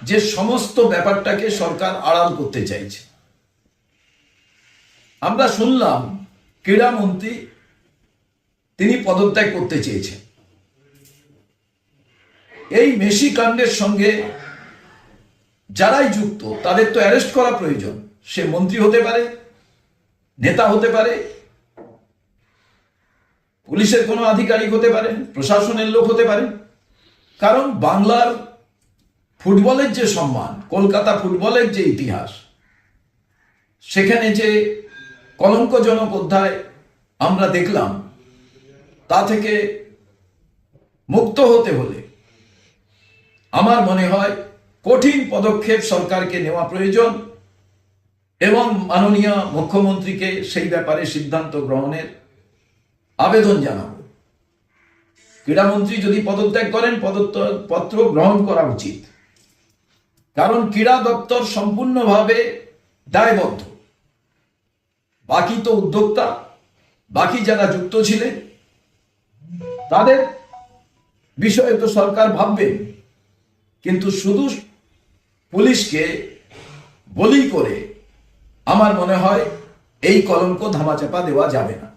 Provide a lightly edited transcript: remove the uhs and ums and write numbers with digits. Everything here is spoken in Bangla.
যে সমস্ত ব্যাপারটাকে সরকার আড়াল করতে চাইছে। আমরা শুনলাম ক্রীড়ামন্ত্রী তিনি পদত্যাগ করতে চেয়েছেন। এই মেসি কাণ্ডের সঙ্গে যারাই যুক্ত তাদের তো অ্যারেস্ট করা প্রয়োজন। সে মন্ত্রী হতে পারে, নেতা হতে পারে, পুলিশের কোনো আধিকারিক হতে পারেন, প্রশাসনের লোক হতে পারেন। কারণ বাংলার ফুটবলের যে সম্মান, কলকাতা ফুটবলের যে ইতিহাস, সেখানে যে কলঙ্কজনক অধ্যায় আমরা দেখলাম, তা থেকে মুক্ত হতে হলে আমার মনে হয় কঠিন পদক্ষেপ সরকারকে নেওয়া প্রয়োজন এবং মাননীয় মুখ্যমন্ত্রীকে সেই ব্যাপারে সিদ্ধান্ত গ্রহণের আবেদন জানাব। ক্রীড়ামন্ত্রী যদি পদত্যাগ করেন, পদত্যাগপত্র গ্রহণ করা উচিত। কারণ ক্রীড়া দপ্তর সম্পূর্ণভাবে দায়বদ্ধ। বাকি তো উদ্যোক্তা, বাকি যারা যুক্ত ছিলেন তাদের বিষয়ে তো সরকার ভাববেন, কিন্তু শুধু পুলিশকে বলি করে আমার মনে হয় এই কলঙ্ক ধামাচাপা দেওয়া যাবে না।